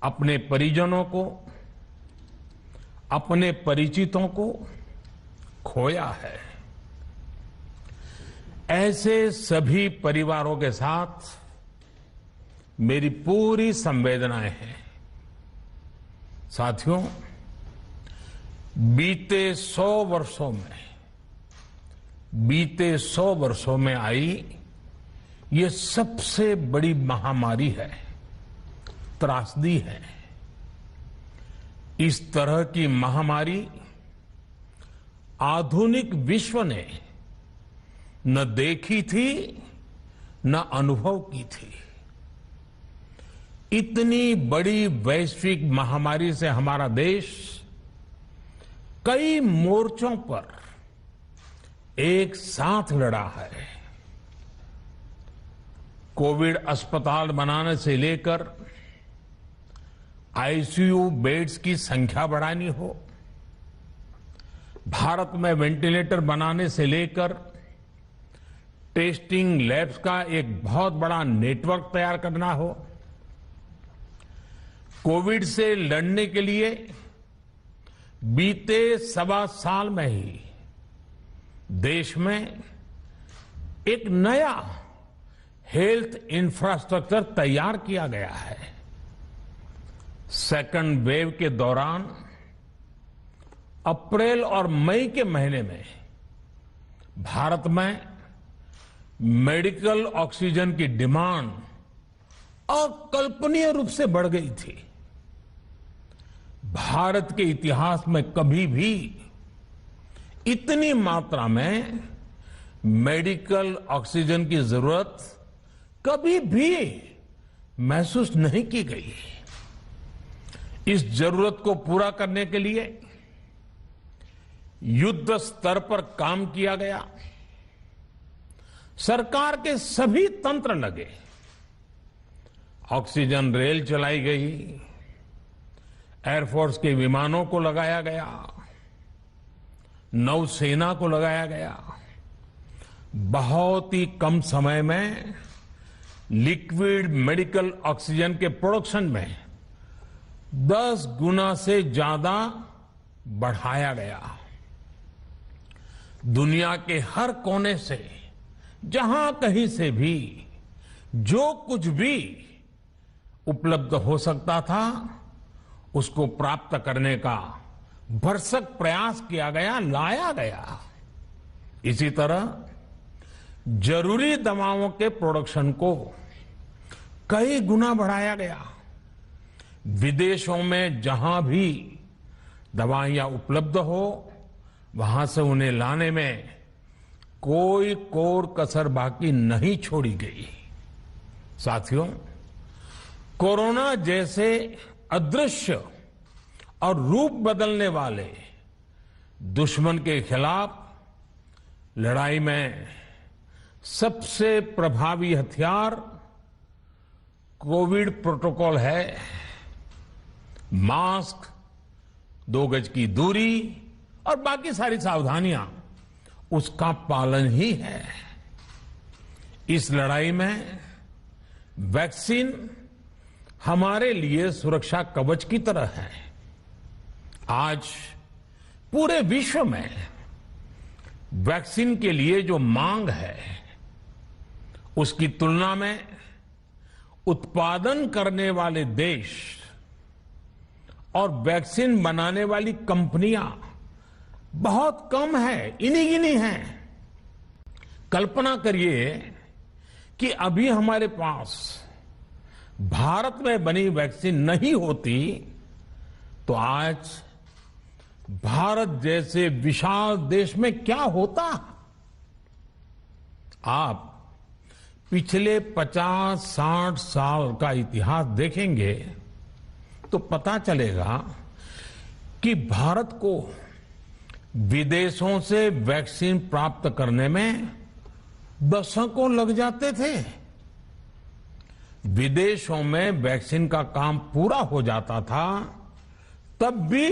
अपने परिजनों को, अपने परिचितों को खोया है। ऐसे सभी परिवारों के साथ मेरी पूरी संवेदनाएं हैं। साथियों, बीते 100 वर्षों में आई ये सबसे बड़ी महामारी है, त्रासदी है। इस तरह की महामारी आधुनिक विश्व ने न देखी थी न अनुभव की थी। इतनी बड़ी वैश्विक महामारी से हमारा देश कई मोर्चों पर एक साथ लड़ा है। कोविड अस्पताल बनाने से लेकर आईसीयू बेड्स की संख्या बढ़ानी हो, भारत में वेंटिलेटर बनाने से लेकर टेस्टिंग लैब्स का एक बहुत बड़ा नेटवर्क तैयार करना हो, कोविड से लड़ने के लिए बीते 1.25 साल में ही देश में एक नया हेल्थ इंफ्रास्ट्रक्चर तैयार किया गया है। सेकंड वेव के दौरान अप्रैल और मई के महीने में भारत में मेडिकल ऑक्सीजन की डिमांड अकल्पनीय रूप से बढ़ गई थी। भारत के इतिहास में कभी भी इतनी मात्रा में मेडिकल ऑक्सीजन की जरूरत कभी भी महसूस नहीं की गई। इस जरूरत को पूरा करने के लिए युद्ध स्तर पर काम किया गया। सरकार के सभी तंत्र लगे। ऑक्सीजन रेल चलाई गई, एयरफोर्स के विमानों को लगाया गया, नौसेना को लगाया गया। बहुत ही कम समय में लिक्विड मेडिकल ऑक्सीजन के प्रोडक्शन में 10 गुना से ज्यादा बढ़ाया गया। दुनिया के हर कोने से, जहां कहीं से भी जो कुछ भी उपलब्ध हो सकता था उसको प्राप्त करने का भरसक प्रयास किया गया, लाया गया। इसी तरह जरूरी दवाओं के प्रोडक्शन को कई गुना बढ़ाया गया। विदेशों में जहां भी दवाइयां उपलब्ध हो वहां से उन्हें लाने में कोई कोर कसर बाकी नहीं छोड़ी गई। साथियों, कोरोना जैसे अदृश्य और रूप बदलने वाले दुश्मन के खिलाफ लड़ाई में सबसे प्रभावी हथियार कोविड प्रोटोकॉल है। मास्क, 2 गज की दूरी और बाकी सारी सावधानियां उसका पालन ही है। इस लड़ाई में वैक्सीन हमारे लिए सुरक्षा कवच की तरह है। आज पूरे विश्व में वैक्सीन के लिए जो मांग है उसकी तुलना में उत्पादन करने वाले देश और वैक्सीन बनाने वाली कंपनियां बहुत कम है, इन्हीं गिनी हैं। कल्पना करिए कि अभी हमारे पास भारत में बनी वैक्सीन नहीं होती तो आज भारत जैसे विशाल देश में क्या होता। आप पिछले 50-60 साल का इतिहास देखेंगे तो पता चलेगा कि भारत को विदेशों से वैक्सीन प्राप्त करने में दशकों लग जाते थे। विदेशों में वैक्सीन का काम पूरा हो जाता था, तब भी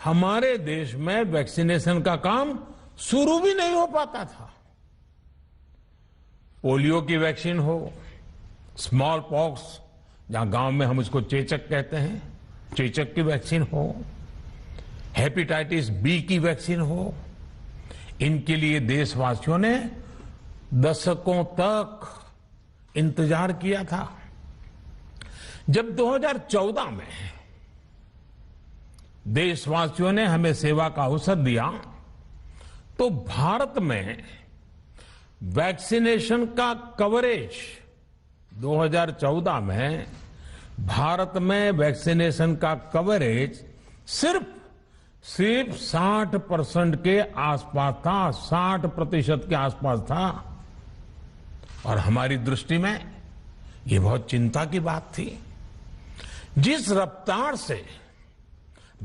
हमारे देश में वैक्सीनेशन का काम शुरू भी नहीं हो पाता था। पोलियो की वैक्सीन हो, स्मॉल पॉक्स, जहां गांव में हम उसको चेचक कहते हैं, चेचक की वैक्सीन हो, हेपेटाइटिस बी की वैक्सीन हो, इनके लिए देशवासियों ने दशकों तक इंतजार किया था। जब 2014 में देशवासियों ने हमें सेवा का अवसर दिया तो भारत में वैक्सीनेशन का कवरेज 2014 में भारत में वैक्सीनेशन का कवरेज सिर्फ 60% के आसपास था, 60% के आसपास था। और हमारी दृष्टि में ये बहुत चिंता की बात थी। जिस रफ्तार से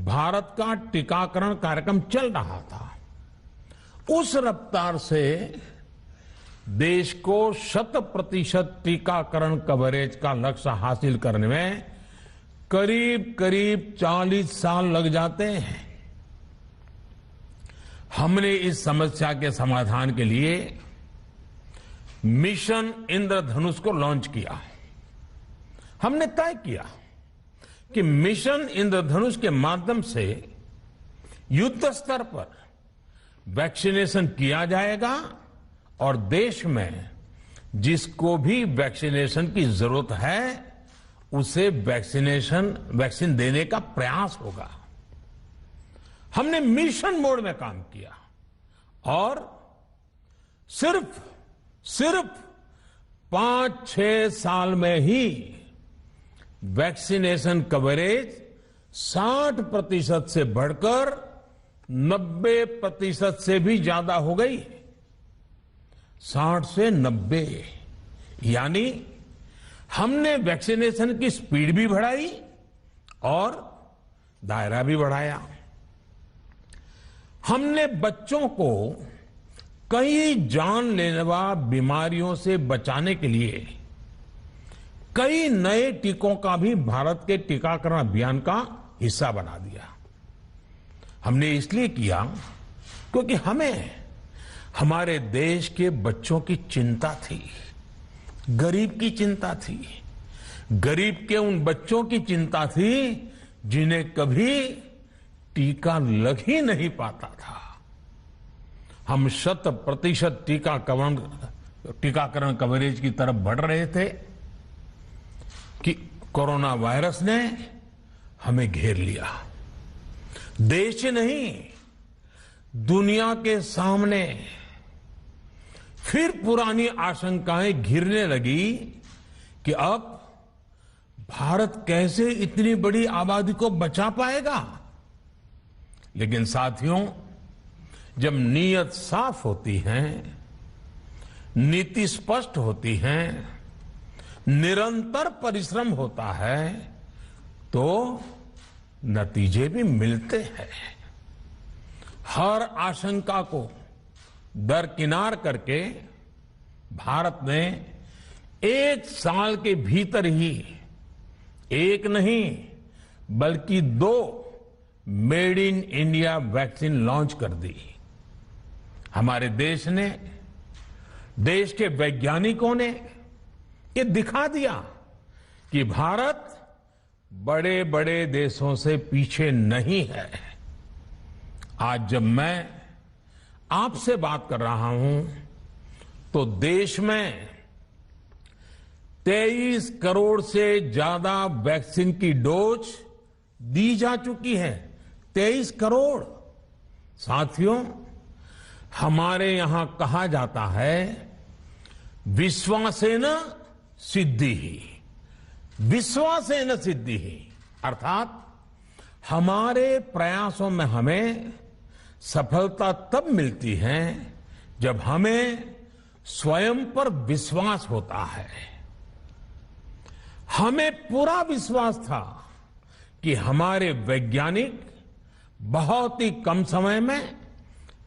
भारत का टीकाकरण कार्यक्रम चल रहा था, उस रफ्तार से देश को 100% टीकाकरण कवरेज का लक्ष्य हासिल करने में करीब करीब 40 साल लग जाते हैं। हमने इस समस्या के समाधान के लिए मिशन इंद्रधनुष को लॉन्च किया। हमने तय किया कि मिशन इंद्रधनुष के माध्यम से युद्ध स्तर पर वैक्सीनेशन किया जाएगा और देश में जिसको भी वैक्सीनेशन की जरूरत है उसे वैक्सीन देने का प्रयास होगा। हमने मिशन मोड में काम किया और सिर्फ 5-6 साल में ही वैक्सीनेशन कवरेज 60% से बढ़कर 90% से भी ज्यादा हो गई। 60 से 90, यानी हमने वैक्सीनेशन की स्पीड भी बढ़ाई और दायरा भी बढ़ाया। हमने बच्चों को कई जानलेवा बीमारियों से बचाने के लिए कई नए टीकों का भी भारत के टीकाकरण अभियान का हिस्सा बना दिया। हमने इसलिए किया क्योंकि हमें हमारे देश के बच्चों की चिंता थी, गरीब की चिंता थी, गरीब के उन बच्चों की चिंता थी जिन्हें कभी टीका लग ही नहीं पाता था। हम 100% टीकाकरण कवरेज की तरफ बढ़ रहे थे कि कोरोना वायरस ने हमें घेर लिया। देश ही नहीं, दुनिया के सामने फिर पुरानी आशंकाएं घिरने लगी कि अब भारत कैसे इतनी बड़ी आबादी को बचा पाएगा। लेकिन साथियों, जब नीयत साफ होती है, नीति स्पष्ट होती है, निरंतर परिश्रम होता है तो नतीजे भी मिलते हैं। हर आशंका को दरकिनार करके भारत ने 1 साल के भीतर ही एक नहीं बल्कि 2 made in India vaccine launch कर दी। हमारे देश ने, देश के वैज्ञानिकों ने ये दिखा दिया कि भारत बड़े बड़े देशों से पीछे नहीं है। आज जब मैं आपसे बात कर रहा हूं तो देश में 23 करोड़ से ज्यादा वैक्सीन की डोज दी जा चुकी है। 23 करोड़। साथियों, हमारे यहां कहा जाता है विश्वासेन सिद्धिः, विश्वासेन सिद्धिः, अर्थात हमारे प्रयासों में हमें सफलता तब मिलती है जब हमें स्वयं पर विश्वास होता है। हमें पूरा विश्वास था कि हमारे वैज्ञानिक बहुत ही कम समय में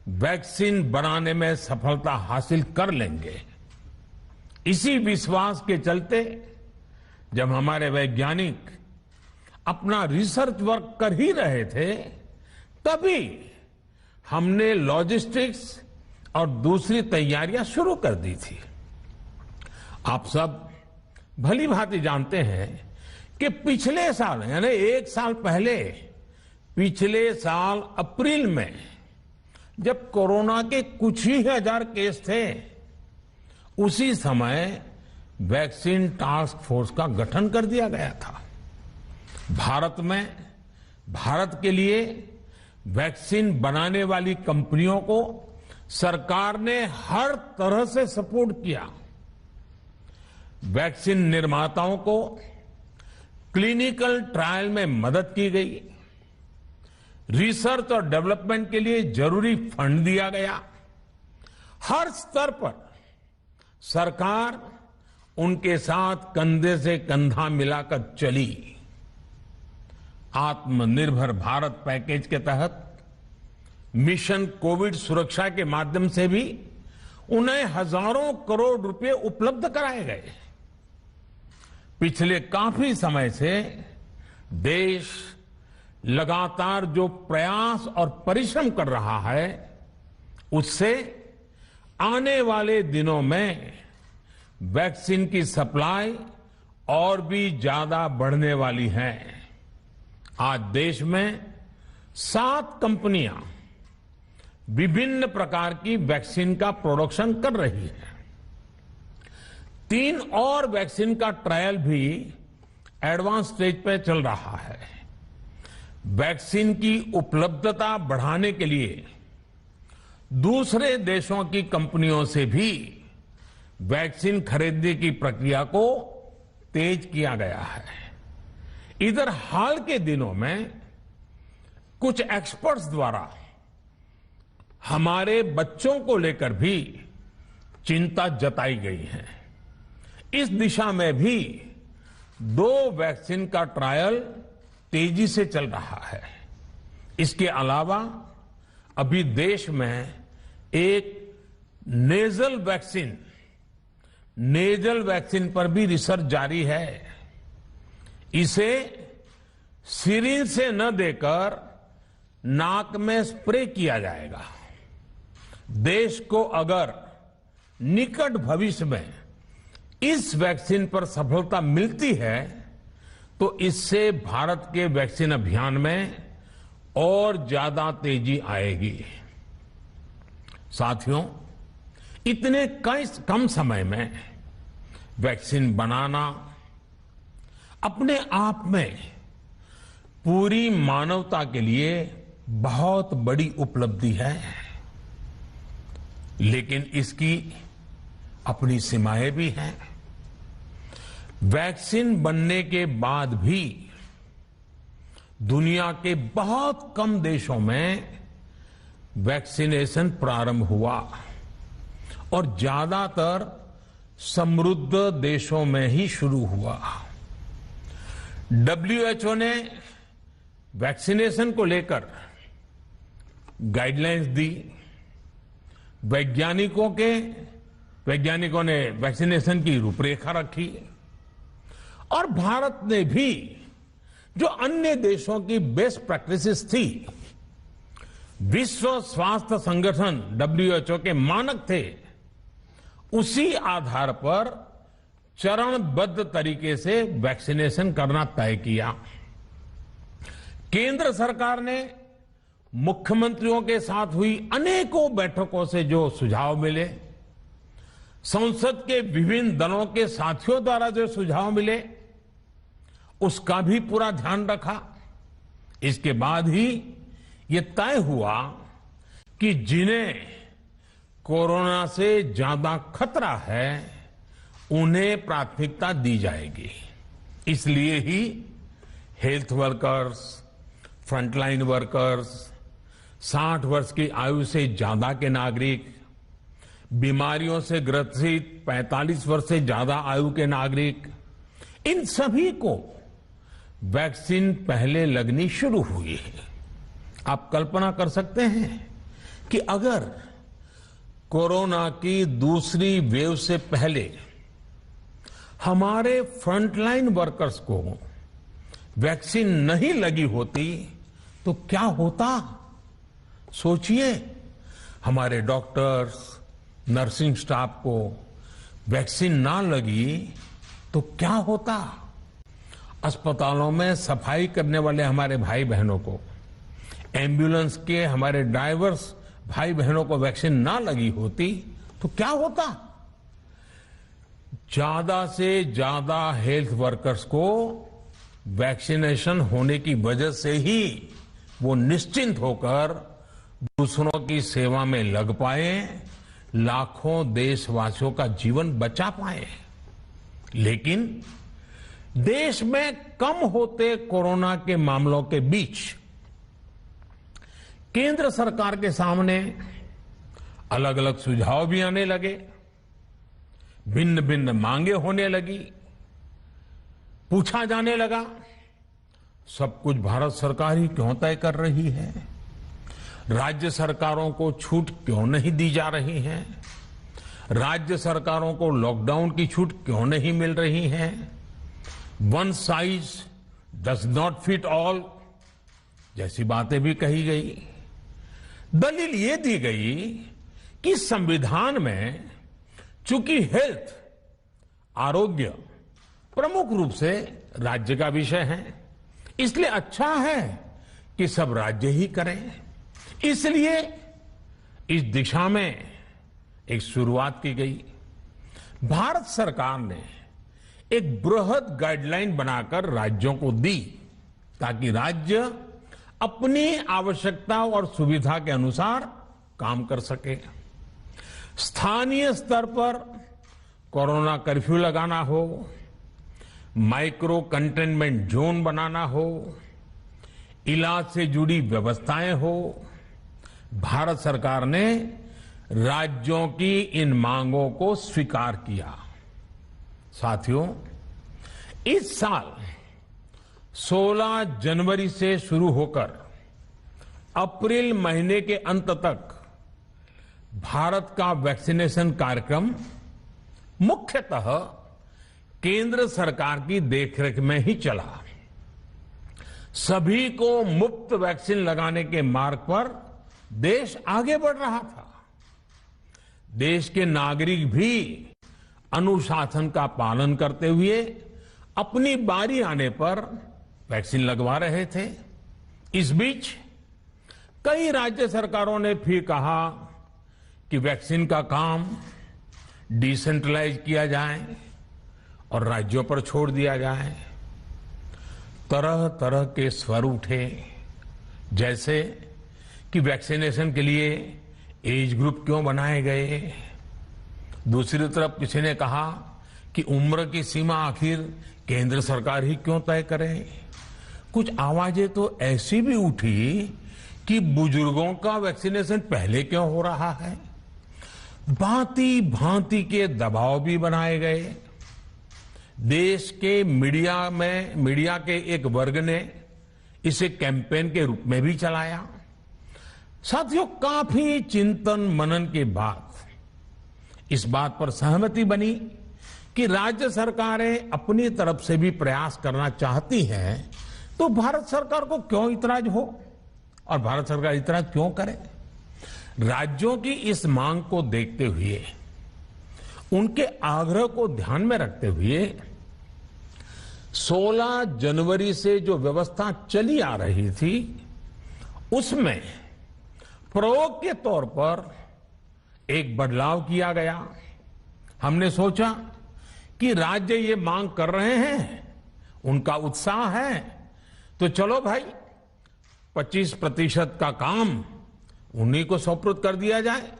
वैक्सीन बनाने में सफलता हासिल कर लेंगे। इसी विश्वास के चलते जब हमारे वैज्ञानिक अपना रिसर्च वर्क कर ही रहे थे, तभी हमने लॉजिस्टिक्स और दूसरी तैयारियां शुरू कर दी थी। आप सब भली भांति जानते हैं कि पिछले साल यानी एक साल पहले, पिछले साल अप्रैल में जब कोरोना के कुछ ही हजार केस थे, उसी समय वैक्सीन टास्क फोर्स का गठन कर दिया गया था। भारत के लिए वैक्सीन बनाने वाली कंपनियों को सरकार ने हर तरह से सपोर्ट किया। वैक्सीन निर्माताओं को क्लिनिकल ट्रायल में मदद की गई, रिसर्च और डेवलपमेंट के लिए जरूरी फंड दिया गया। हर स्तर पर सरकार उनके साथ कंधे से कंधा मिलाकर चली। आत्मनिर्भर भारत पैकेज के तहत मिशन कोविड सुरक्षा के माध्यम से भी उन्हें हजारों करोड़ रुपए उपलब्ध कराए गए। पिछले काफी समय से देश लगातार जो प्रयास और परिश्रम कर रहा है, उससे आने वाले दिनों में वैक्सीन की सप्लाई और भी ज्यादा बढ़ने वाली है। आज देश में 7 कंपनियां विभिन्न प्रकार की वैक्सीन का प्रोडक्शन कर रही है। 3 और वैक्सीन का ट्रायल भी एडवांस स्टेज पे चल रहा है। वैक्सीन की उपलब्धता बढ़ाने के लिए दूसरे देशों की कंपनियों से भी वैक्सीन खरीदने की प्रक्रिया को तेज किया गया है। इधर हाल के दिनों में कुछ एक्सपर्ट्स द्वारा हमारे बच्चों को लेकर भी चिंता जताई गई है। इस दिशा में भी 2 वैक्सीन का ट्रायल तेजी से चल रहा है। इसके अलावा अभी देश में एक नेजल वैक्सीन पर भी रिसर्च जारी है। इसे सिरिंज से न देकर नाक में स्प्रे किया जाएगा। देश को अगर निकट भविष्य में इस वैक्सीन पर सफलता मिलती है तो इससे भारत के वैक्सीन अभियान में और ज्यादा तेजी आएगी। साथियों, इतने कम समय में वैक्सीन बनाना अपने आप में पूरी मानवता के लिए बहुत बड़ी उपलब्धि है, लेकिन इसकी अपनी सीमाएं भी हैं। वैक्सीन बनने के बाद भी दुनिया के बहुत कम देशों में वैक्सीनेशन प्रारंभ हुआ और ज्यादातर समृद्ध देशों में ही शुरू हुआ। WHO ने वैक्सीनेशन को लेकर गाइडलाइंस दी। वैज्ञानिकों ने वैक्सीनेशन की रूपरेखा रखी और भारत ने भी जो अन्य देशों की बेस्ट प्रैक्टिसेस थी, विश्व स्वास्थ्य संगठन WHO के मानक थे, उसी आधार पर चरणबद्ध तरीके से वैक्सीनेशन करना तय किया। केंद्र सरकार ने मुख्यमंत्रियों के साथ हुई अनेकों बैठकों से जो सुझाव मिले, संसद के विभिन्न दलों के साथियों द्वारा जो सुझाव मिले, उसका भी पूरा ध्यान रखा। इसके बाद ही ये तय हुआ कि जिन्हें कोरोना से ज्यादा खतरा है उन्हें प्राथमिकता दी जाएगी। इसलिए ही हेल्थ वर्कर्स, फ्रंटलाइन वर्कर्स, 60 वर्ष की आयु से ज्यादा के नागरिक, बीमारियों से ग्रसित 45 वर्ष से ज्यादा आयु के नागरिक, इन सभी को वैक्सीन पहले लगनी शुरू हुई है। आप कल्पना कर सकते हैं कि अगर कोरोना की दूसरी वेव से पहले हमारे फ्रंटलाइन वर्कर्स को वैक्सीन नहीं लगी होती तो क्या होता? सोचिए, हमारे डॉक्टर्स, नर्सिंग स्टाफ को वैक्सीन ना लगी तो क्या होता? अस्पतालों में सफाई करने वाले हमारे भाई बहनों को, एम्बुलेंस के हमारे ड्राइवर्स भाई बहनों को वैक्सीन ना लगी होती तो क्या होता? ज्यादा से ज्यादा हेल्थ वर्कर्स को वैक्सीनेशन होने की वजह से ही वो निश्चिंत होकर दूसरों की सेवा में लग पाए, लाखों देशवासियों का जीवन बचा पाए। लेकिन देश में कम होते कोरोना के मामलों के बीच केंद्र सरकार के सामने अलग अलग सुझाव भी आने लगे, भिन्न भिन्न मांगे होने लगी, पूछा जाने लगा सब कुछ भारत सरकार ही क्यों तय कर रही है, राज्य सरकारों को छूट क्यों नहीं दी जा रही है, राज्य सरकारों को लॉकडाउन की छूट क्यों नहीं मिल रही है, one size does not fit all जैसी बातें भी कही गई। दलील ये दी गई कि संविधान में चूंकि हेल्थ, आरोग्य प्रमुख रूप से राज्य का विषय है, इसलिए अच्छा है कि सब राज्य ही करें। इसलिए इस दिशा में एक शुरुआत की गई। भारत सरकार ने एक बृहद गाइडलाइन बनाकर राज्यों को दी ताकि राज्य अपनी आवश्यकता और सुविधा के अनुसार काम कर सके। स्थानीय स्तर पर कोरोना कर्फ्यू लगाना हो, माइक्रो कंटेनमेंट जोन बनाना हो, इलाज से जुड़ी व्यवस्थाएं हो, भारत सरकार ने राज्यों की इन मांगों को स्वीकार किया। साथियों, इस साल 16 जनवरी से शुरू होकर अप्रैल महीने के अंत तक भारत का वैक्सीनेशन कार्यक्रम मुख्यतः केंद्र सरकार की देखरेख में ही चला। सभी को मुफ्त वैक्सीन लगाने के मार्ग पर देश आगे बढ़ रहा था। देश के नागरिक भी अनुशासन का पालन करते हुए अपनी बारी आने पर वैक्सीन लगवा रहे थे। इस बीच कई राज्य सरकारों ने फिर कहा कि वैक्सीन का काम डिसेंट्रलाइज किया जाए और राज्यों पर छोड़ दिया जाए। तरह तरह के स्वर उठे, जैसे कि वैक्सीनेशन के लिए एज ग्रुप क्यों बनाए गए। दूसरी तरफ किसी ने कहा कि उम्र की सीमा आखिर केंद्र सरकार ही क्यों तय करे। कुछ आवाजें तो ऐसी भी उठी कि बुजुर्गों का वैक्सीनेशन पहले क्यों हो रहा है। भांति भांति के दबाव भी बनाए गए। देश के मीडिया के एक वर्ग ने इसे कैंपेन के रूप में भी चलाया। साथियों, काफी चिंतन मनन के बाद इस बात पर सहमति बनी कि राज्य सरकारें अपनी तरफ से भी प्रयास करना चाहती हैं, तो भारत सरकार को क्यों इतराज हो और भारत सरकार इतराज क्यों करे। राज्यों की इस मांग को देखते हुए, उनके आग्रह को ध्यान में रखते हुए 16 जनवरी से जो व्यवस्था चली आ रही थी, उसमें प्रयोग के तौर पर एक बदलाव किया गया। हमने सोचा कि राज्य ये मांग कर रहे हैं, उनका उत्साह है, तो चलो भाई 25% का काम उन्हीं को सुपुर्द कर दिया जाए,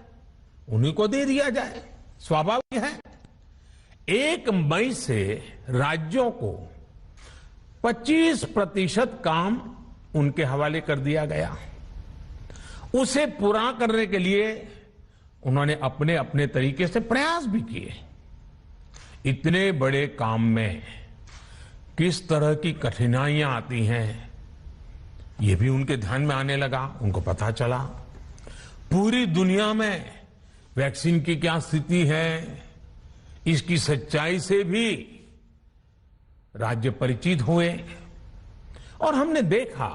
उन्हीं को दे दिया जाए। स्वाभाविक है 1 मई से राज्यों को 25% काम उनके हवाले कर दिया गया। उसे पूरा करने के लिए उन्होंने अपने अपने तरीके से प्रयास भी किए। इतने बड़े काम में किस तरह की कठिनाइयां आती हैं, ये भी उनके ध्यान में आने लगा। उनको पता चला पूरी दुनिया में वैक्सीन की क्या स्थिति है, इसकी सच्चाई से भी राज्य परिचित हुए। और हमने देखा,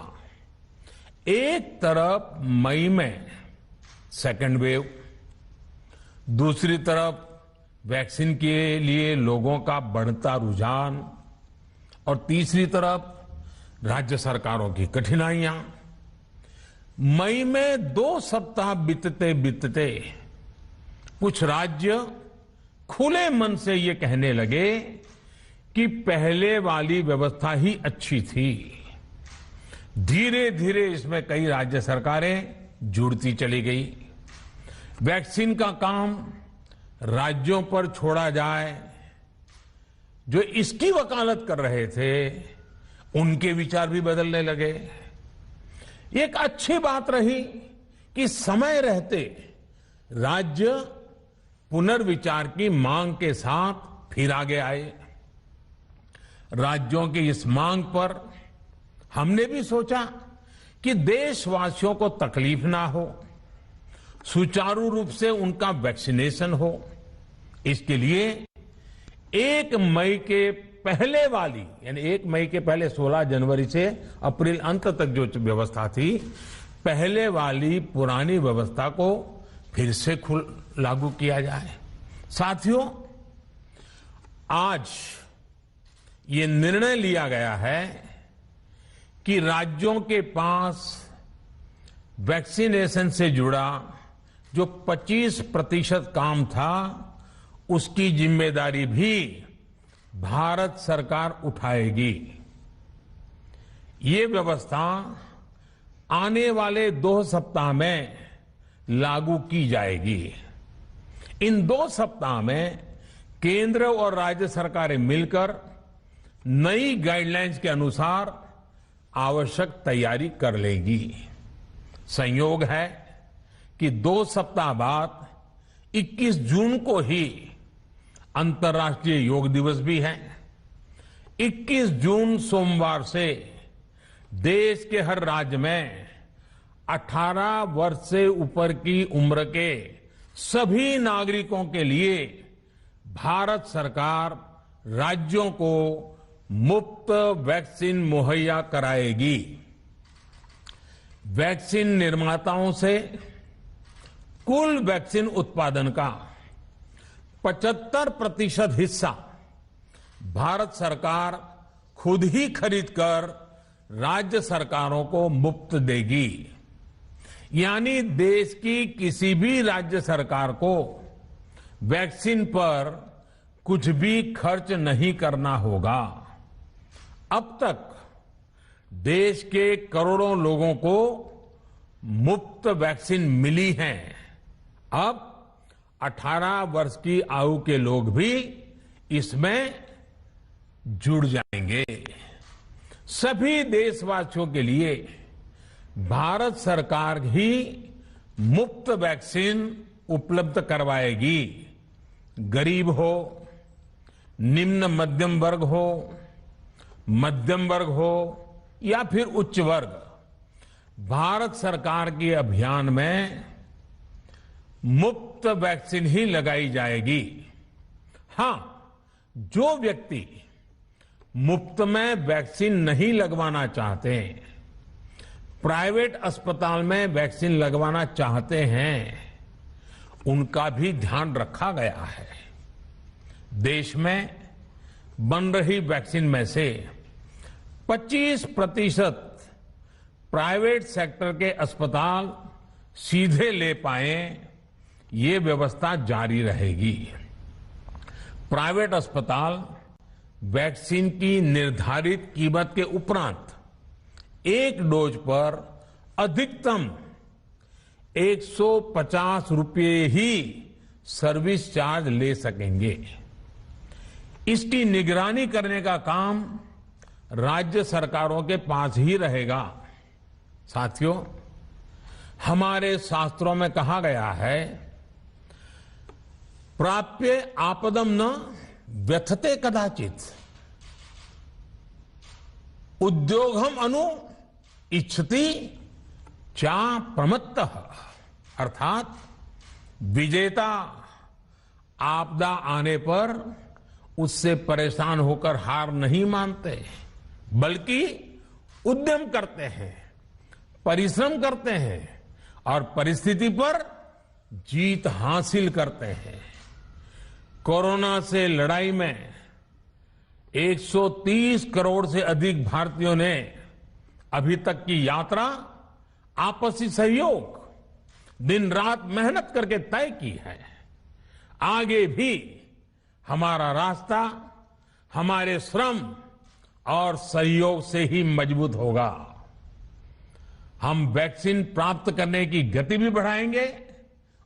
एक तरफ मई में सेकेंड वेव, दूसरी तरफ वैक्सीन के लिए लोगों का बढ़ता रुझान और तीसरी तरफ राज्य सरकारों की कठिनाइयां। मई में 2 सप्ताह बीतते बीतते कुछ राज्य खुले मन से ये कहने लगे कि पहले वाली व्यवस्था ही अच्छी थी। धीरे धीरे इसमें कई राज्य सरकारें जुड़ती चली गई। वैक्सीन का काम राज्यों पर छोड़ा जाए, जो इसकी वकालत कर रहे थे उनके विचार भी बदलने लगे। एक अच्छी बात रही कि समय रहते राज्य पुनर्विचार की मांग के साथ फिर आगे आए। राज्यों की इस मांग पर हमने भी सोचा कि देशवासियों को तकलीफ ना हो, सुचारू रूप से उनका वैक्सीनेशन हो। इसके लिए 1 मई के पहले वाली, यानी 1 मई के पहले 16 जनवरी से अप्रैल अंत तक जो व्यवस्था थी, पहले वाली पुरानी व्यवस्था को फिर से लागू किया जाए। साथियों, आज ये निर्णय लिया गया है कि राज्यों के पास वैक्सीनेशन से जुड़ा जो 25% काम था, उसकी जिम्मेदारी भी भारत सरकार उठाएगी। ये व्यवस्था आने वाले 2 सप्ताह में लागू की जाएगी। इन 2 सप्ताह में केंद्र और राज्य सरकारें मिलकर नई गाइडलाइंस के अनुसार आवश्यक तैयारी कर लेगी। संयोग है कि 2 सप्ताह बाद 21 जून को ही अंतर्राष्ट्रीय योग दिवस भी है। 21 जून सोमवार से देश के हर राज्य में 18 वर्ष से ऊपर की उम्र के सभी नागरिकों के लिए भारत सरकार राज्यों को मुफ्त वैक्सीन मुहैया कराएगी। वैक्सीन निर्माताओं से कुल वैक्सीन उत्पादन का 75% हिस्सा भारत सरकार खुद ही खरीदकर राज्य सरकारों को मुफ्त देगी। यानी देश की किसी भी राज्य सरकार को वैक्सीन पर कुछ भी खर्च नहीं करना होगा। अब तक देश के करोड़ों लोगों को मुफ्त वैक्सीन मिली है। अब 18 वर्ष की आयु के लोग भी इसमें जुड़ जाएंगे। सभी देशवासियों के लिए भारत सरकार ही मुफ्त वैक्सीन उपलब्ध करवाएगी। गरीब हो, निम्न मध्यम वर्ग हो, मध्यम वर्ग हो या फिर उच्च वर्ग, भारत सरकार के अभियान में मुफ्त वैक्सीन ही लगाई जाएगी। हां, जो व्यक्ति मुफ्त में वैक्सीन नहीं लगवाना चाहते, प्राइवेट अस्पताल में वैक्सीन लगवाना चाहते हैं, उनका भी ध्यान रखा गया है। देश में बन रही वैक्सीन में से 25% प्राइवेट सेक्टर के अस्पताल सीधे ले पाए, ये व्यवस्था जारी रहेगी। प्राइवेट अस्पताल वैक्सीन की निर्धारित कीमत के उपरांत एक डोज पर अधिकतम 150 रुपये ही सर्विस चार्ज ले सकेंगे। इसकी निगरानी करने का काम राज्य सरकारों के पास ही रहेगा। साथियों, हमारे शास्त्रों में कहा गया है, प्राप्य आपदम न व्यथते कदाचित, उद्योगम अनु इच्छति चा प्रमत्तः। अर्थात विजेता आपदा आने पर उससे परेशान होकर हार नहीं मानते, बल्कि उद्यम करते हैं, परिश्रम करते हैं और परिस्थिति पर जीत हासिल करते हैं। कोरोना से लड़ाई में 130 करोड़ से अधिक भारतीयों ने अभी तक की यात्रा आपसी सहयोग, दिन रात मेहनत करके तय की है। आगे भी हमारा रास्ता हमारे श्रम और सहयोग से ही मजबूत होगा। हम वैक्सीन प्राप्त करने की गति भी बढ़ाएंगे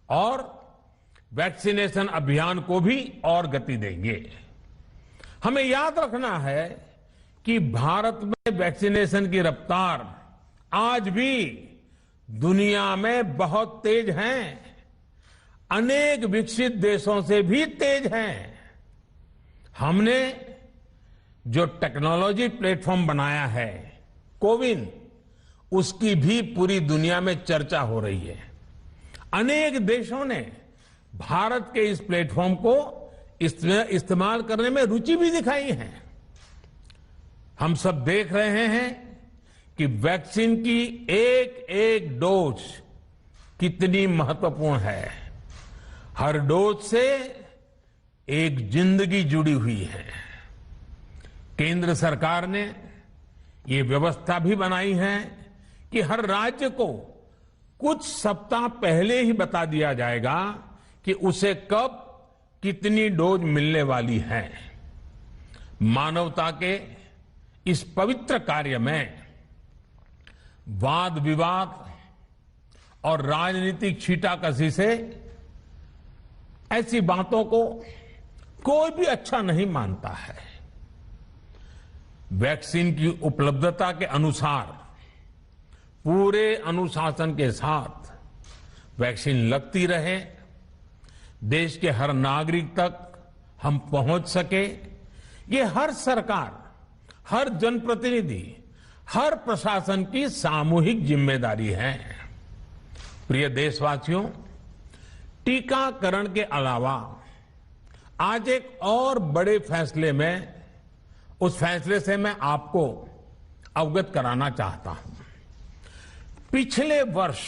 और वैक्सीनेशन अभियान को भी और गति देंगे। हमें याद रखना है कि भारत में वैक्सीनेशन की रफ्तार आज भी दुनिया में बहुत तेज है, अनेक विकसित देशों से भी तेज है। हमने जो टेक्नोलॉजी प्लेटफॉर्म बनाया है कोविन, उसकी भी पूरी दुनिया में चर्चा हो रही है। अनेक देशों ने भारत के इस प्लेटफॉर्म को इस्तेमाल करने में रुचि भी दिखाई है। हम सब देख रहे हैं कि वैक्सीन की एक एक डोज कितनी महत्वपूर्ण है। हर डोज से एक जिंदगी जुड़ी हुई है। केंद्र सरकार ने ये व्यवस्था भी बनाई है कि हर राज्य को कुछ सप्ताह पहले ही बता दिया जाएगा कि उसे कब कितनी डोज मिलने वाली है। मानवता के इस पवित्र कार्य में वाद विवाद और राजनीतिक छींटाकशी से ऐसी बातों को कोई भी अच्छा नहीं मानता है। वैक्सीन की उपलब्धता के अनुसार पूरे अनुशासन के साथ वैक्सीन लगती रहे, देश के हर नागरिक तक हम पहुंच सके, ये हर सरकार, हर जनप्रतिनिधि, हर प्रशासन की सामूहिक जिम्मेदारी है। प्रिय देशवासियों, टीकाकरण के अलावा आज एक और बड़े फैसले में, उस फैसले से मैं आपको अवगत कराना चाहता हूं। पिछले वर्ष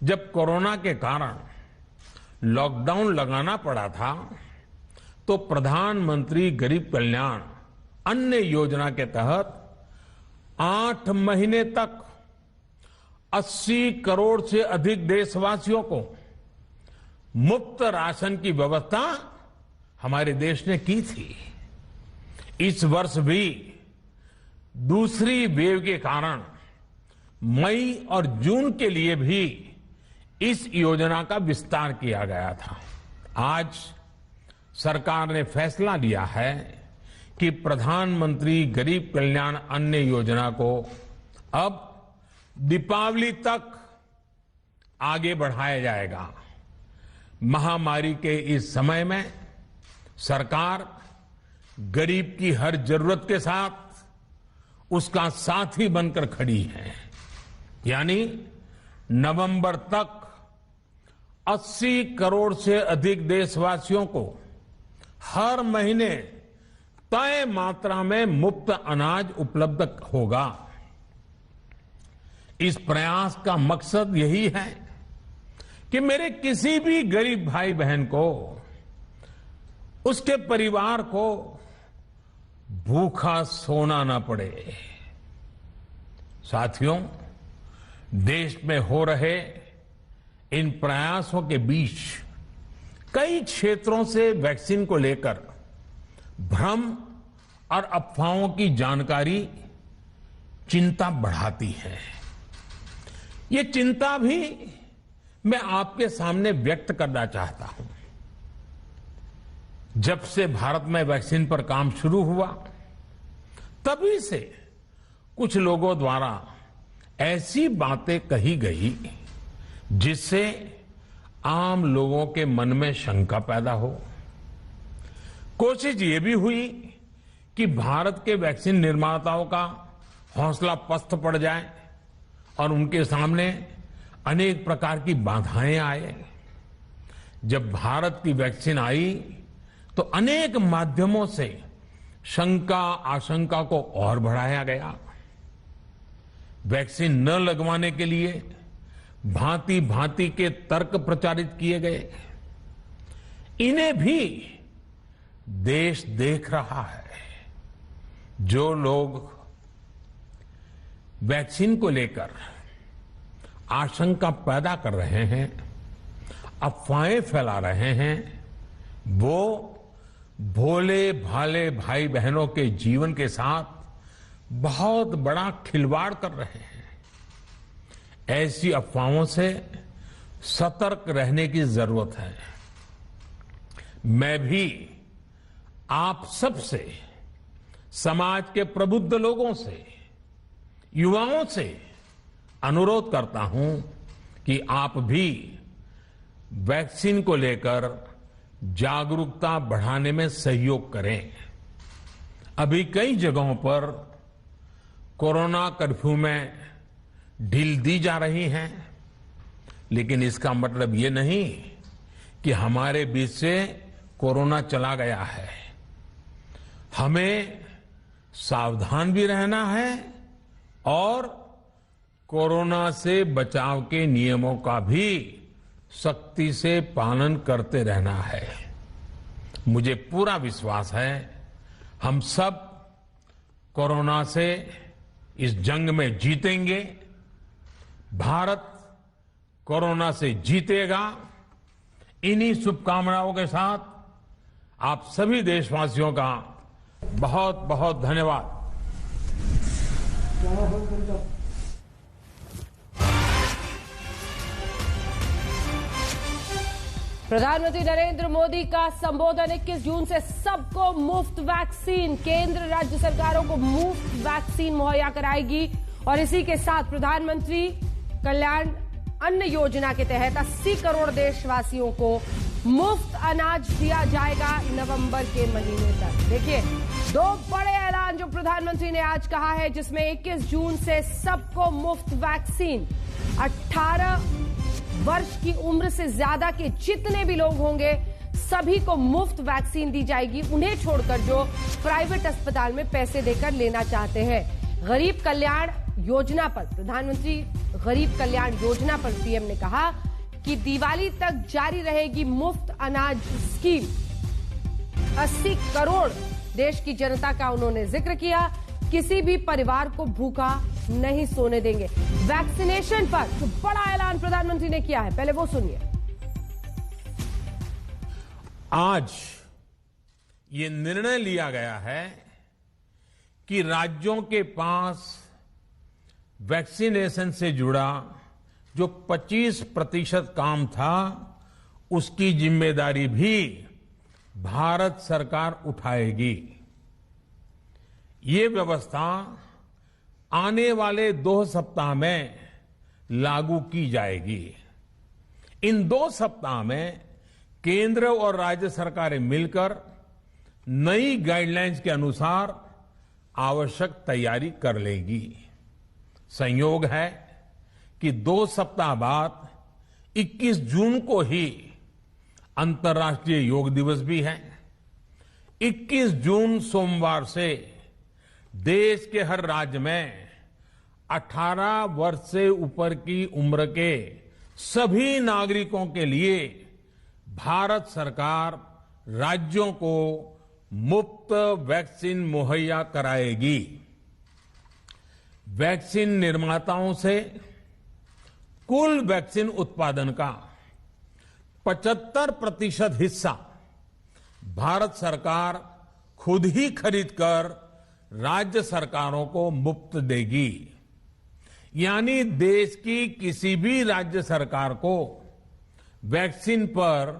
जब कोरोना के कारण लॉकडाउन लगाना पड़ा था, तो प्रधानमंत्री गरीब कल्याण अन्न योजना के तहत 8 महीने तक 80 करोड़ से अधिक देशवासियों को मुफ्त राशन की व्यवस्था हमारे देश ने की थी। इस वर्ष भी दूसरी वेव के कारण मई और जून के लिए भी इस योजना का विस्तार किया गया था। आज सरकार ने फैसला लिया है कि प्रधानमंत्री गरीब कल्याण अन्न योजना को अब दीपावली तक आगे बढ़ाया जाएगा। महामारी के इस समय में सरकार गरीब की हर जरूरत के साथ उसका साथी बनकर खड़ी है। यानी नवंबर तक 80 करोड़ से अधिक देशवासियों को हर महीने तय मात्रा में मुफ्त अनाज उपलब्ध होगा। इस प्रयास का मकसद यही है कि मेरे किसी भी गरीब भाई बहन को, उसके परिवार को भूखा सोना ना पड़े। साथियों, देश में हो रहे इन प्रयासों के बीच कई क्षेत्रों से वैक्सीन को लेकर भ्रम और अफवाहों की जानकारी चिंता बढ़ाती है। ये चिंता भी मैं आपके सामने व्यक्त करना चाहता हूं। जब से भारत में वैक्सीन पर काम शुरू हुआ, तभी से कुछ लोगों द्वारा ऐसी बातें कही गई जिससे आम लोगों के मन में शंका पैदा हो। कोशिश ये भी हुई कि भारत के वैक्सीन निर्माताओं का हौसला पस्त पड़ जाए और उनके सामने अनेक प्रकार की बाधाएं आए। जब भारत की वैक्सीन आई तो अनेक माध्यमों से शंका आशंका को और बढ़ाया गया। वैक्सीन न लगवाने के लिए भांति भांति के तर्क प्रचारित किए गए। इन्हें भी देश देख रहा है। जो लोग वैक्सीन को लेकर आशंका पैदा कर रहे हैं, अफवाहें फैला रहे हैं, वो भोले भाले भाई बहनों के जीवन के साथ बहुत बड़ा खिलवाड़ कर रहे हैं। ऐसी अफवाहों से सतर्क रहने की जरूरत है। मैं भी आप सबसे, समाज के प्रबुद्ध लोगों से, युवाओं से अनुरोध करता हूं कि आप भी वैक्सीन को लेकर जागरूकता बढ़ाने में सहयोग करें। अभी कई जगहों पर कोरोना कर्फ्यू में ढील दी जा रही है, लेकिन इसका मतलब ये नहीं कि हमारे बीच से कोरोना चला गया है। हमें सावधान भी रहना है और कोरोना से बचाव के नियमों का भी सख्ती से पालन करते रहना है। मुझे पूरा विश्वास है हम सब कोरोना से इस जंग में जीतेंगे। भारत कोरोना से जीतेगा। इन्हीं शुभकामनाओं के साथ आप सभी देशवासियों का बहुत बहुत धन्यवाद। प्रधानमंत्री नरेंद्र मोदी का संबोधन 21 जून से सबको मुफ्त वैक्सीन, केंद्र राज्य सरकारों को मुफ्त वैक्सीन मुहैया कराएगी। और इसी के साथ प्रधानमंत्री कल्याण अन्न योजना के तहत 80 करोड़ देशवासियों को मुफ्त अनाज दिया जाएगा नवंबर के महीने तक। देखिए, दो बड़े ऐलान जो प्रधानमंत्री ने आज कहा है, जिसमें 21 जून से सबको मुफ्त वैक्सीन, 18 वर्ष की उम्र से ज्यादा के जितने भी लोग होंगे सभी को मुफ्त वैक्सीन दी जाएगी, उन्हें छोड़कर जो प्राइवेट अस्पताल में पैसे देकर लेना चाहते हैं। गरीब कल्याण योजना पर प्रधानमंत्री गरीब कल्याण योजना पर पीएम ने कहा कि दिवाली तक जारी रहेगी मुफ्त अनाज स्कीम। 80 करोड़ देश की जनता का उन्होंने जिक्र किया। किसी भी परिवार को भूखा नहीं सोने देंगे। वैक्सीनेशन पर जो बड़ा ऐलान प्रधानमंत्री ने किया है, पहले वो सुनिए। आज ये निर्णय लिया गया है कि राज्यों के पास वैक्सीनेशन से जुड़ा जो 25% काम था, उसकी जिम्मेदारी भी भारत सरकार उठाएगी। ये व्यवस्था आने वाले 2 सप्ताह में लागू की जाएगी। इन 2 सप्ताह में केंद्र और राज्य सरकारें मिलकर नई गाइडलाइंस के अनुसार आवश्यक तैयारी कर लेंगी। संयोग है कि 2 सप्ताह बाद 21 जून को ही अंतर्राष्ट्रीय योग दिवस भी है। 21 जून सोमवार से देश के हर राज्य में 18 वर्ष से ऊपर की उम्र के सभी नागरिकों के लिए भारत सरकार राज्यों को मुफ्त वैक्सीन मुहैया कराएगी। वैक्सीन निर्माताओं से कुल वैक्सीन उत्पादन का 75% हिस्सा भारत सरकार खुद ही खरीदकर राज्य सरकारों को मुफ्त देगी। यानी देश की किसी भी राज्य सरकार को वैक्सीन पर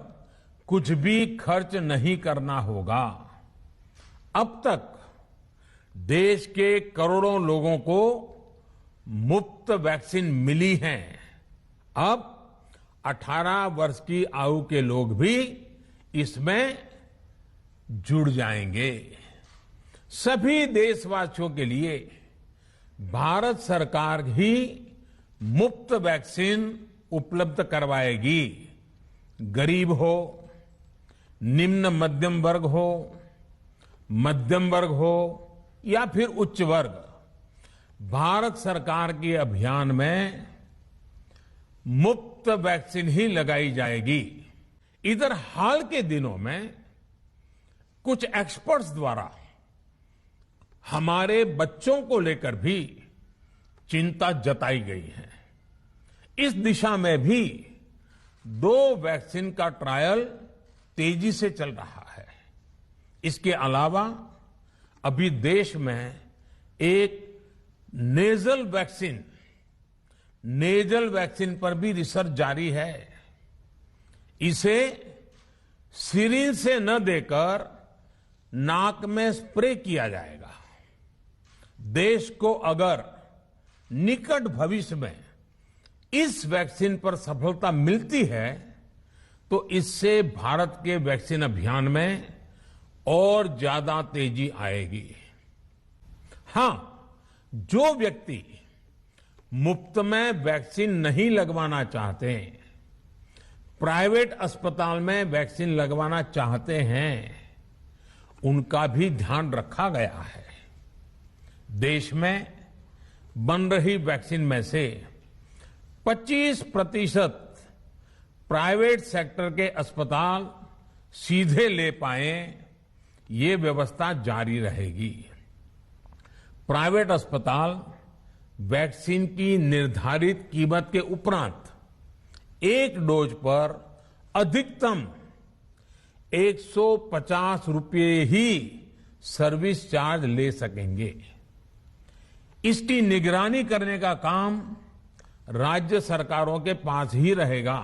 कुछ भी खर्च नहीं करना होगा। अब तक देश के करोड़ों लोगों को मुफ्त वैक्सीन मिली है। अब 18 वर्ष की आयु के लोग भी इसमें जुड़ जाएंगे। सभी देशवासियों के लिए भारत सरकार ही मुफ्त वैक्सीन उपलब्ध करवाएगी। गरीब हो, निम्न मध्यम वर्ग हो, मध्यम वर्ग हो या फिर उच्च वर्ग, भारत सरकार के अभियान में मुफ्त वैक्सीन ही लगाई जाएगी। इधर हाल के दिनों में कुछ एक्सपर्ट्स द्वारा हमारे बच्चों को लेकर भी चिंता जताई गई है। इस दिशा में भी 2 वैक्सीन का ट्रायल तेजी से चल रहा है। इसके अलावा अभी देश में एक नेजल वैक्सीन पर भी रिसर्च जारी है। इसे सिरिंज से न देकर नाक में स्प्रे किया जाएगा। देश को अगर निकट भविष्य में इस वैक्सीन पर सफलता मिलती है तो इससे भारत के वैक्सीन अभियान में और ज्यादा तेजी आएगी। हां, जो व्यक्ति मुफ्त में वैक्सीन नहीं लगवाना चाहते, प्राइवेट अस्पताल में वैक्सीन लगवाना चाहते हैं, उनका भी ध्यान रखा गया है। देश में बन रही वैक्सीन में से 25% प्राइवेट सेक्टर के अस्पताल सीधे ले पाए, ये व्यवस्था जारी रहेगी। प्राइवेट अस्पताल वैक्सीन की निर्धारित कीमत के उपरांत एक डोज पर अधिकतम 150 रुपये ही सर्विस चार्ज ले सकेंगे। इसकी निगरानी करने का काम राज्य सरकारों के पास ही रहेगा।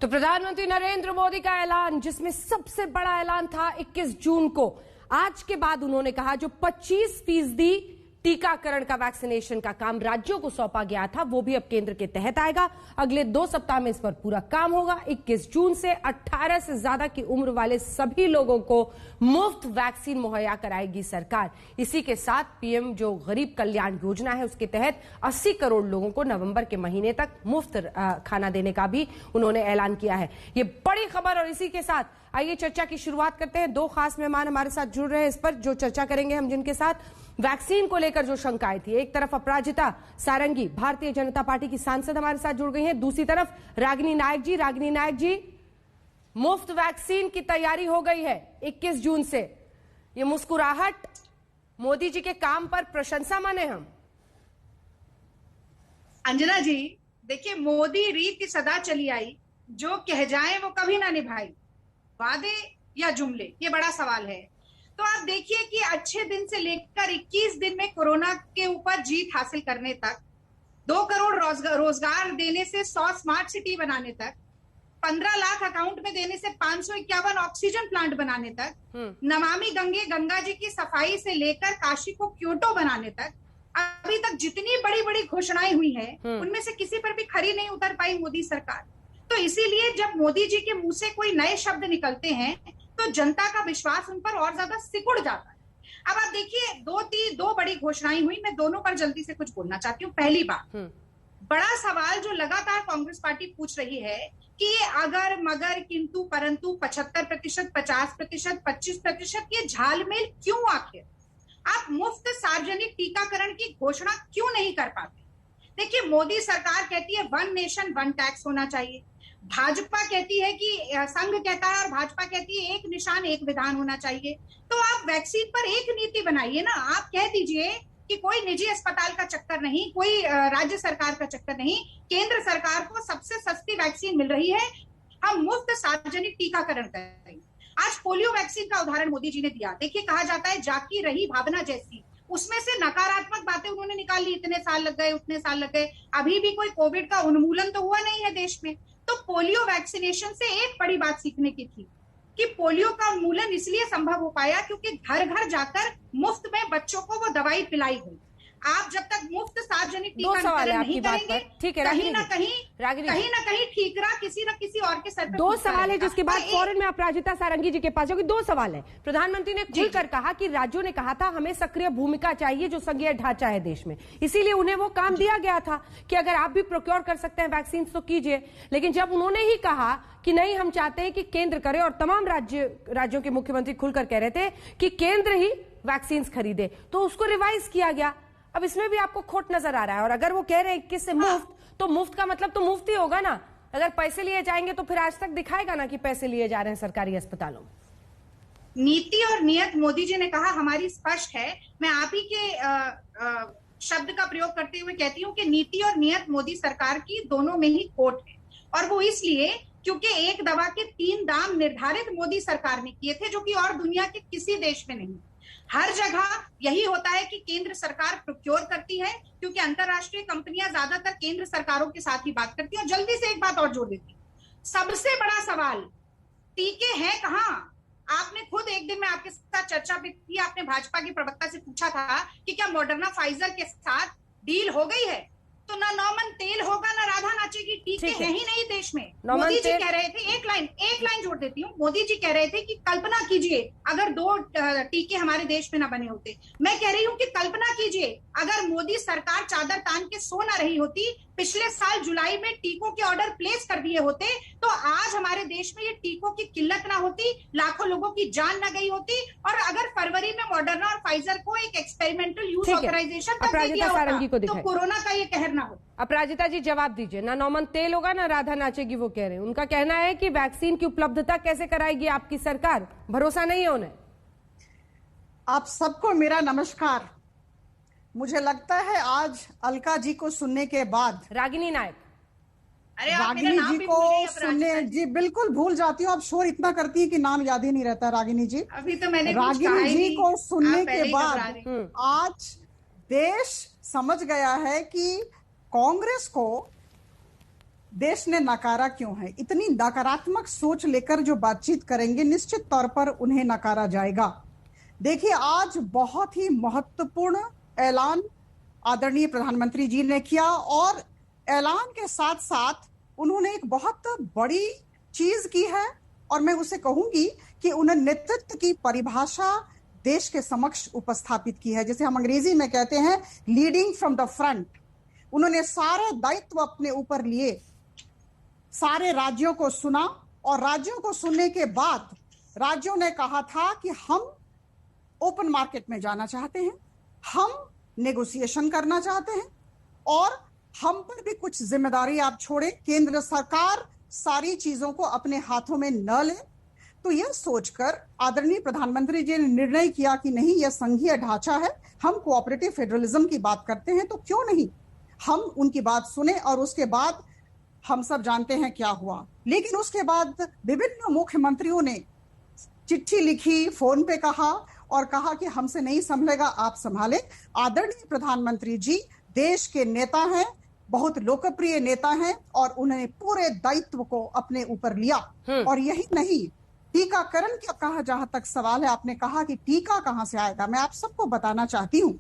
तो प्रधानमंत्री नरेंद्र मोदी का ऐलान, जिसमें सबसे बड़ा ऐलान था 21 जून को, आज के बाद उन्होंने कहा जो 25% टीकाकरण का, वैक्सीनेशन का काम राज्यों को सौंपा गया था, वो भी अब केंद्र के तहत आएगा। अगले 2 सप्ताह में इस पर पूरा काम होगा। 21 जून से 18 से ज्यादा की उम्र वाले सभी लोगों को मुफ्त वैक्सीन मुहैया कराएगी सरकार। इसी के साथ पीएम जो गरीब कल्याण योजना है, उसके तहत 80 करोड़ लोगों को नवंबर के महीने तक मुफ्त खाना देने का भी उन्होंने ऐलान किया है। ये बड़ी खबर। और इसी के साथ आइए चर्चा की शुरुआत करते हैं। 2 खास मेहमान हमारे साथ जुड़ रहे हैं इस पर, जो चर्चा करेंगे हम, जिनके साथ वैक्सीन को लेकर जो शंकाएं थी। एक तरफ अपराजिता सारंगी, भारतीय जनता पार्टी की सांसद, हमारे साथ जुड़ गई हैं। दूसरी तरफ रागिनी नायक जी। रागिनी नायक जी, मुफ्त वैक्सीन की तैयारी हो गई है 21 जून से। ये मुस्कुराहट मोदी जी के काम पर प्रशंसा माने हम? अंजना जी, देखिए, मोदी रीत सदा चली आई, जो कह जाए वो कभी ना निभाई, वादे या जुमले, ये बड़ा सवाल है। तो आप देखिए कि अच्छे दिन से लेकर 21 दिन में कोरोना के ऊपर जीत हासिल करने तक, 2 करोड़ रोजगार देने से 100 स्मार्ट सिटी बनाने तक, 15 लाख अकाउंट में देने से 551 ऑक्सीजन प्लांट बनाने तक, नमामि गंगा जी की सफाई से लेकर काशी को क्योटो बनाने तक, अभी तक जितनी बड़ी बड़ी घोषणाएं हुई हैं, उनमें से किसी पर भी खरी नहीं उतर पाई मोदी सरकार। तो इसीलिए जब मोदी जी के मुंह से कोई नए शब्द निकलते हैं तो जनता का विश्वास उन पर और ज्यादा सिकुड़ जाता है। अब आप देखिए, 2 बड़ी घोषणाएं हुई, मैं दोनों पर जल्दी से कुछ बोलना चाहती हूँ। पहली बात, बड़ा सवाल जो लगातार कांग्रेस पार्टी पूछ रही है कि ये अगर मगर किंतु परंतु 75%, 50%, 25%, ये झालमेल क्यों? आखिर आप मुफ्त सार्वजनिक टीकाकरण की घोषणा क्यों नहीं कर पाते? देखिए, मोदी सरकार कहती है 1 नेशन 1 टैक्स होना चाहिए, भाजपा कहती है कि संघ कहता है और भाजपा कहती है 1 निशान 1 विधान होना चाहिए। तो आप वैक्सीन पर एक नीति बनाइए ना। आप कह दीजिए कि कोई निजी अस्पताल का चक्कर नहीं, कोई राज्य सरकार का चक्कर नहीं, केंद्र सरकार को सबसे सस्ती वैक्सीन मिल रही है, हम मुफ्त सार्वजनिक टीकाकरण करेंगे। आज पोलियो वैक्सीन का उदाहरण मोदी जी ने दिया। देखिए, कहा जाता है जाकी रही भावना जैसी, उसमें से नकारात्मक बातें उन्होंने निकाल ली। इतने साल लग गए, उतने साल लग गए, अभी भी कोई कोविड का उन्मूलन तो हुआ नहीं है देश में। तो पोलियो वैक्सीनेशन से एक बड़ी बात सीखने की थी कि पोलियो का उन्मूलन इसलिए संभव हो पाया क्योंकि घर घर जाकर मुफ्त में बच्चों को वो दवाई पिलाई गई। आप जब तक मुफ्त सार्वजनिक टीकाकरण नहीं करेंगे, कहीं ना कहीं ठीकरा किसी न किसी और के सर पर। 2 सवाल है, जिसके बाद फौरन में अपराजिता सारंगी जी के पास जाऊंगी। 2 सवाल है। प्रधानमंत्री ने खुलकर कहा कि राज्यों ने कहा था हमें सक्रिय भूमिका चाहिए, जो संघीय ढांचा है देश में, इसीलिए उन्हें वो काम दिया गया था कि अगर आप भी प्रोक्योर कर सकते हैं वैक्सीन तो कीजिए। लेकिन जब उन्होंने ही कहा कि नहीं, हम चाहते हैं कि केंद्र करे, और तमाम राज्यों के मुख्यमंत्री खुलकर कह रहे थे कि केंद्र ही वैक्सीन खरीदे, तो उसको रिवाइज किया गया। अब इसमें भी आपको खोट नजर आ रहा है। और अगर वो कह रहे हैं 21 से मुफ्त, तो मुफ्त का मतलब तो मुफ्त ही होगा ना। अगर पैसे लिए जाएंगे तो फिर आज तक दिखाएगा ना कि पैसे लिए जा रहे हैं सरकारी अस्पतालों में। नीति और नियत मोदी जी ने कहा हमारी स्पष्ट है। मैं आप ही के शब्द का प्रयोग करते हुए कहती हूँ कि नीति और नियत मोदी सरकार की दोनों में ही खोट है, और वो इसलिए क्योंकि एक दवा के 3 दाम निर्धारित मोदी सरकार ने किए थे, जो कि और दुनिया के किसी देश में नहीं। हर जगह यही होता है कि केंद्र सरकार प्रोक्योर करती है, क्योंकि अंतरराष्ट्रीय कंपनियां ज्यादातर केंद्र सरकारों के साथ ही बात करती है। और जल्दी से एक बात और जोड़ देती हूँ, सबसे बड़ा सवाल टीके हैं कहाँ? आपने खुद एक दिन में आपके साथ चर्चा भी की, आपने भाजपा के प्रवक्ता से पूछा था कि क्या मॉडर्ना फाइजर के साथ डील हो गई है, तो ना नॉमन तेल होगा ना राधा नाचेगी। टीके हैं ही नहीं देश में। मोदी जी कह रहे थे, एक लाइन जोड़ देती हूँ, मोदी जी कह रहे थे कि कल्पना कीजिए अगर 2 टीके हमारे देश में ना बने होते। मैं कह रही हूँ कि कल्पना कीजिए अगर मोदी सरकार चादर तान के सो ना रही होती, पिछले साल जुलाई में टीकों के ऑर्डर प्लेस कर दिए होते, तो आज हमारे देश में ये टीकों की किल्लत ना होती, लाखों लोगों की जान ना गई होती। और अगर फरवरी में मॉडर्ना और फाइजर को एक एक्सपेरिमेंटल यूज ऑथराइजेशन तक दे दिया होता, तो कोरोना का ये कहर ना हो। अपराजिता जी जवाब दीजिए। ना नॉमन तेल होगा ना राधा नाचेगी, वो कह रहे हैं। उनका कहना है कि वैक्सीन की उपलब्धता कैसे कराएगी आपकी सरकार, भरोसा नहीं है उन्हें। आप सबको मेरा नमस्कार। मुझे लगता है आज अलका जी को सुनने के बाद, रागिनी नायक, रागिनी जी को सुनने, जी बिल्कुल भूल जाती हूँ। आप शोर इतना करती है कि नाम याद ही नहीं रहता रागिनी जी। अभी तो मैंने रागिनी जी को सुनने के बाद आज देश समझ गया है कि कांग्रेस को देश ने नकारा क्यों है। इतनी नकारात्मक सोच लेकर जो बातचीत करेंगे, निश्चित तौर पर उन्हें नकारा जाएगा। देखिए, आज बहुत ही महत्वपूर्ण ऐलान आदरणीय प्रधानमंत्री जी ने किया, और ऐलान के साथ साथ उन्होंने एक बहुत बड़ी चीज की है, और मैं उसे कहूंगी कि उन्होंने नेतृत्व की परिभाषा देश के समक्ष उपस्थापित की है, जिसे हम अंग्रेजी में कहते हैं लीडिंग फ्रॉम द फ्रंट। उन्होंने सारे दायित्व अपने ऊपर लिए, सारे राज्यों को सुना, और राज्यों को सुनने के बाद राज्यों ने कहा था कि हम ओपन मार्केट में जाना चाहते हैं, हम नेगोशिएशन करना चाहते हैं, और हम पर भी कुछ जिम्मेदारी आप छोड़े, केंद्र सरकार सारी चीजों को अपने हाथों में न ले। तो यह सोचकर आदरणीय प्रधानमंत्री जी ने निर्णय किया कि नहीं, यह संघीय ढांचा है, हम कोऑपरेटिव फेडरलिज्म की बात करते हैं, तो क्यों नहीं हम उनकी बात सुने। और उसके बाद हम सब जानते हैं क्या हुआ। लेकिन उसके बाद विभिन्न मुख्यमंत्रियों ने चिट्ठी लिखी, फोन पे कहा, और कहा कि हमसे नहीं संभलेगा, आप संभाले। आदरणीय प्रधानमंत्री जी देश के नेता हैं, बहुत लोकप्रिय नेता हैं, और उन्होंने पूरे दायित्व को अपने ऊपर लिया। और यही नहीं, टीकाकरण का कहा, जहां तक सवाल है, आपने कहा कि टीका कहां से आएगा, मैं आप सबको बताना चाहती हूँ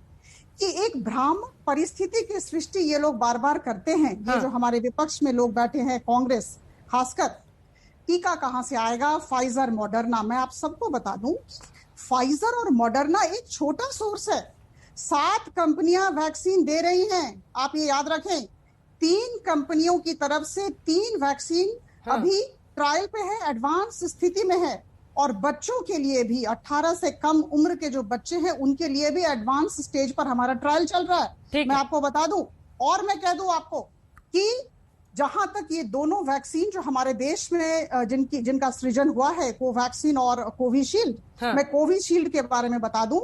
कि एक भ्रामक परिस्थिति की सृष्टि ये लोग बार बार करते हैं। ये जो हमारे विपक्ष में लोग बैठे हैं, कांग्रेस खासकर, टीका कहां से आएगा, फाइजर मॉडर्ना। मैं आप सबको बता दूं, फाइजर और मॉडर्ना एक छोटा सोर्स है। 7 कंपनियां वैक्सीन दे रही हैं, आप ये याद रखें। 3 कंपनियों की तरफ से 3 वैक्सीन अभी ट्रायल पे है, एडवांस स्थिति में है। और बच्चों के लिए भी, 18 से कम उम्र के जो बच्चे हैं, उनके लिए भी एडवांस स्टेज पर हमारा ट्रायल चल रहा है। मैं आपको बता दूं, और मैं कह दूं आपको कि जहां तक ये दोनों वैक्सीन जो हमारे देश में जिनका सृजन हुआ है, कोवैक्सीन और कोविशील्ड, मैं कोविशील्ड के बारे में बता दूं,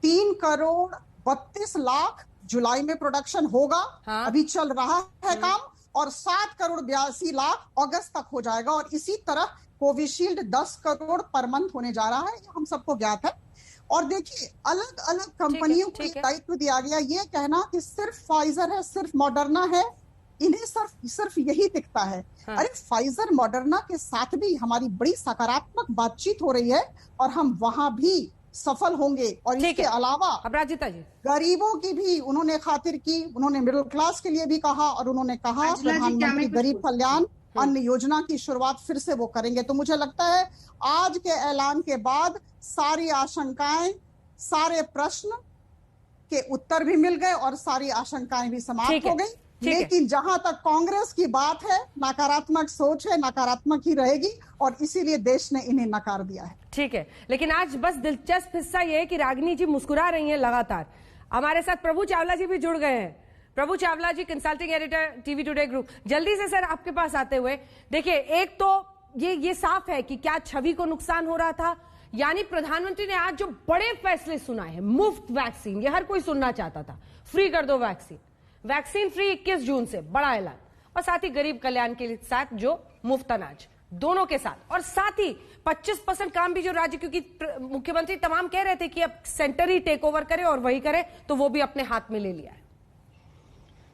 3 करोड़ 32 लाख जुलाई में प्रोडक्शन होगा, अभी चल रहा है काम, और 7 करोड़ 82 लाख अगस्त तक हो जाएगा। और इसी तरह कोविशील्ड 10 करोड़ पर मंथ होने जा रहा है, ये हम सबको ज्ञात है। और देखिए, अलग अलग कंपनियों को दायित्व दिया गया। ये कहना कि सिर्फ फाइजर है, सिर्फ मॉडर्ना है, इन्हें सिर्फ यही दिखता है। अरे, फाइजर मॉडर्ना के साथ भी हमारी बड़ी सकारात्मक बातचीत हो रही है, और हम वहां भी सफल होंगे। और इसके अलावा अपराजिता जी, गरीबों की भी उन्होंने खातिर की, उन्होंने मिडिल क्लास के लिए भी कहा, और उन्होंने कहा प्रधानमंत्री गरीब कल्याण अन्न योजना की शुरुआत फिर से वो करेंगे। तो मुझे लगता है आज के ऐलान के बाद सारी आशंकाएं, सारे प्रश्न के उत्तर भी मिल गए, और सारी आशंकाएं भी समाप्त हो गई। लेकिन जहां तक कांग्रेस की बात है, नकारात्मक सोच है, नकारात्मक ही रहेगी, और इसीलिए देश ने इन्हें नकार दिया है। ठीक है, लेकिन आज बस दिलचस्प हिस्सा ये है कि रागिनी जी मुस्कुरा रही हैं लगातार। हमारे साथ प्रभु चावला जी भी जुड़ गए हैं। Prabhu Chawla ji, consulting editor, TV Today group. जल्दी से सर आपके पास आते हुए, देखिए, एक तो ये साफ है कि क्या छवि को नुकसान हो रहा था, यानी प्रधानमंत्री ने आज जो बड़े फैसले सुनाए हैं, मुफ्त वैक्सीन, ये हर कोई सुनना चाहता था, फ्री कर दो वैक्सीन फ्री 21 जून से, बड़ा ऐलान, और साथ ही गरीब कल्याण के साथ जो मुफ्त अनाज, दोनों के साथ, और साथ ही 25% काम भी जो राज्य, क्योंकि मुख्यमंत्री तमाम कह रहे थे कि अब सेंटर ही टेक ओवर करे और वही करे, तो वो भी अपने हाथ में ले लिया है।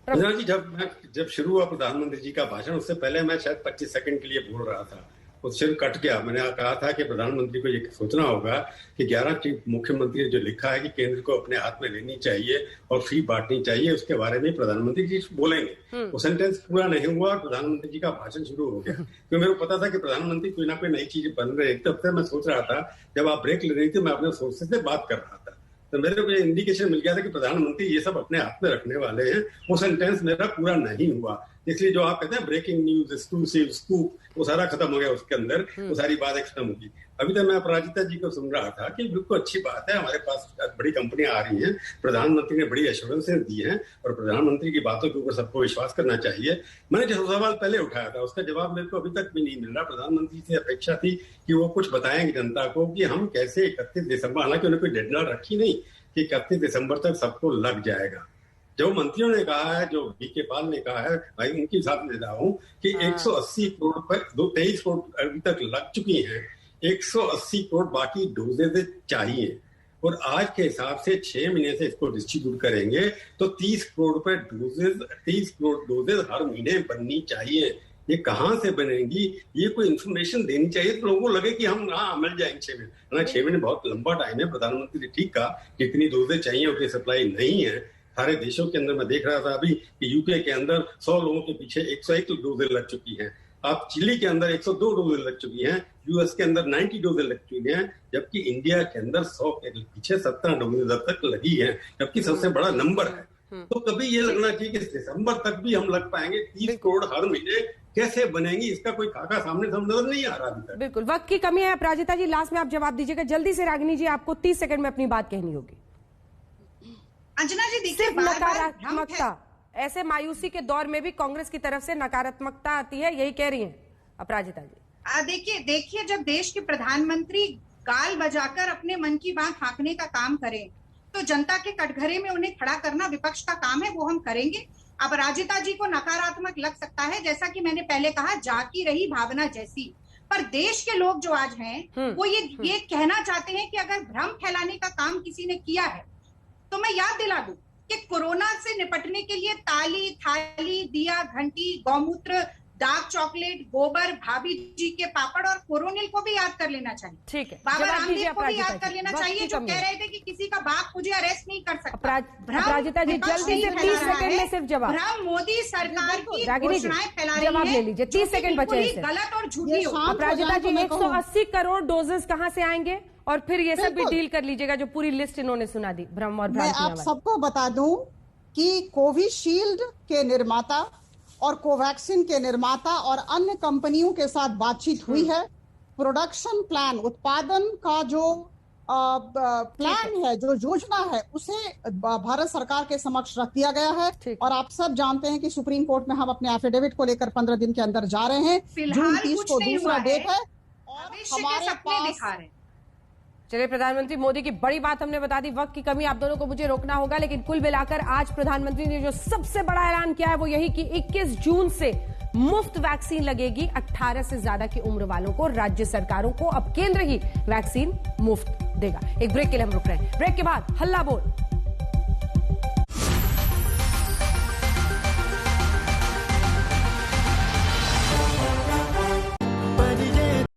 जी, जब शुरू हुआ प्रधानमंत्री जी का भाषण, उससे पहले मैं शायद 25 सेकंड के लिए बोल रहा था, उससे कट गया। मैंने कहा था कि प्रधानमंत्री को ये सोचना होगा कि 11 मुख्यमंत्री ने जो लिखा है कि केंद्र को अपने हाथ में लेनी चाहिए और फ्री बांटनी चाहिए, उसके बारे में प्रधानमंत्री जी बोलेंगे। वो सेंटेंस पूरा नहीं हुआ और प्रधानमंत्री जी का भाषण शुरू हो गया। क्योंकि मेरे को पता था कि प्रधानमंत्री कोई ना कोई नई चीज बन रही है। तब तक मैं सोच रहा था, जब आप ब्रेक ले रही थी, मैं अपने सोर्सेज से बात कर रहा था, तो मेरे को ये इंडिकेशन मिल गया था कि प्रधानमंत्री ये सब अपने हाथ में रखने वाले हैं। वो सेंटेंस मेरा पूरा नहीं हुआ, इसलिए जो आप कहते हैं ब्रेकिंग न्यूज, एक्सक्लूसिव, स्कूप, वो सारा खत्म हो गया उसके अंदर, वो सारी बातें खत्म होगी। अभी तक मैं अपराजिता जी को सुन रहा था कि बिल्कुल अच्छी बात है, हमारे पास बड़ी कंपनियां आ रही हैं, प्रधानमंत्री ने बड़ी एश्योरेंसेस दी हैं और प्रधानमंत्री की बातों के ऊपर सबको विश्वास करना चाहिए। मैंने जो सवाल पहले उठाया था उसका जवाब मेरे को अभी तक भी नहीं मिल रहा। प्रधानमंत्री से अपेक्षा थी कि वो कुछ बताएंगे जनता को कि हम कैसे 31 दिसंबर, हालांकि उन्हें कोई डेडलाइन रखी नहीं कि 31 दिसंबर तक सबको लग जाएगा। जो मंत्रियों ने कहा है, जो बीके पाल ने कहा है, भाई उनके साथ ले रहा हूं कि 180 करोड़ पर 23 करोड़ अभी तक लग चुकी हैं, 180 करोड़ बाकी डोजेज चाहिए और आज के हिसाब से 6 महीने से इसको डिस्ट्रीब्यूट करेंगे तो 30 करोड़ डोजेज हर महीने बननी चाहिए। ये कहाँ से बनेगी, ये कोई इन्फॉर्मेशन देनी चाहिए तो लोगों को लगे कि हम मिल जाएंगे 6 महीने। 6 महीने बहुत लंबा टाइम है। प्रधानमंत्री ने ठीक कहा कितनी डोजेज चाहिए, उनकी सप्लाई नहीं है सारे देशों के अंदर। मैं देख रहा था अभी कि यूके के अंदर 100 लोगों के पीछे 101 डोजेज लग चुकी हैं। अब चिली के अंदर 102 डोजेज लग चुकी हैं, यूएस के अंदर 90 डोजेज लग चुकी हैं, जबकि इंडिया के अंदर 100 के पीछे 17 डोजेज अब तक लगी है, जबकि सबसे बड़ा नंबर है। तो कभी ये लगना चाहिए कि दिसंबर तक भी हम लग पाएंगे। 30 करोड़ हर महीने कैसे बनेंगी, इसका कोई खाका सामने नजर नहीं आ रहा। बिल्कुल वक्त की कमी है। अपराजिता जी, लास्ट में आप जवाब दीजिएगा जल्दी से। रागिनी जी, आपको 30 सेकंड में अपनी बात कहनी होगी। अंजना जी, देखिए नकारात्मकता, ऐसे मायूसी के दौर में भी कांग्रेस की तरफ से नकारात्मकता आती है, यही कह रही हैं अपराजिता जी। देखिए जब देश के प्रधानमंत्री गाल बजाकर अपने मन की बात हाँकने का काम करें तो जनता के कटघरे में उन्हें खड़ा करना विपक्ष का काम है, वो हम करेंगे। अपराजिता जी को नकारात्मक लग सकता है, जैसा कि मैंने पहले कहा, जाती रही भावना जैसी, पर देश के लोग जो आज हैं वो ये कहना चाहते हैं कि अगर भ्रम फैलाने का काम किसी ने किया है तो मैं याद दिला दूं कि कोरोना से निपटने के लिए ताली, थाली, दिया, घंटी, गौमूत्र, डार्क चॉकलेट, गोबर, भाभी जी के पापड़ और कोरोनिल को भी याद कर लेना चाहिए। ठीक है, बाबा रामदेव को भी याद कर लेना चाहिए, जो कह रहे थे कि किसी का बाप मुझे अरेस्ट नहीं कर सकता। अपराजिता जी, जल्दी से 30 सेकंड में सिर्फ जवाब। भ्रम मोदी सरकार की घोषणाएं फैला रही है, ले लीजिए, 30 सेकंड बचे हैं। गलत और झूठी हो। अपराजिता जी, 180 करोड़ डोजेज कहाँ से आएंगे, और फिर ये सब भी डील कर लीजिएगा जो पूरी लिस्ट इन्होंने सुना दी भ्रम और भ्रांतियां। मैं आप सबको बता दूं कि कोविशील्ड के निर्माता और कोवैक्सीन के निर्माता और अन्य कंपनियों के साथ बातचीत हुई है। प्रोडक्शन प्लान, उत्पादन का जो प्लान है, जो योजना है, उसे भारत सरकार के समक्ष रख दिया गया है। और आप सब जानते हैं कि सुप्रीम कोर्ट में हम अपने एफिडेविट को लेकर 15 दिन के अंदर जा रहे हैं। जून 30 को दूसरा डेट है और हमारे पास। चलिए, प्रधानमंत्री मोदी की बड़ी बात हमने बता दी। वक्त की कमी, आप दोनों को मुझे रोकना होगा, लेकिन कुल मिलाकर आज प्रधानमंत्री ने जो सबसे बड़ा ऐलान किया है वो यही कि 21 जून से मुफ्त वैक्सीन लगेगी 18 से ज्यादा की उम्र वालों को। राज्य सरकारों को अब केंद्र ही वैक्सीन मुफ्त देगा। एक ब्रेक के लिए हम रुक रहे हैं, ब्रेक के बाद हल्ला बोल।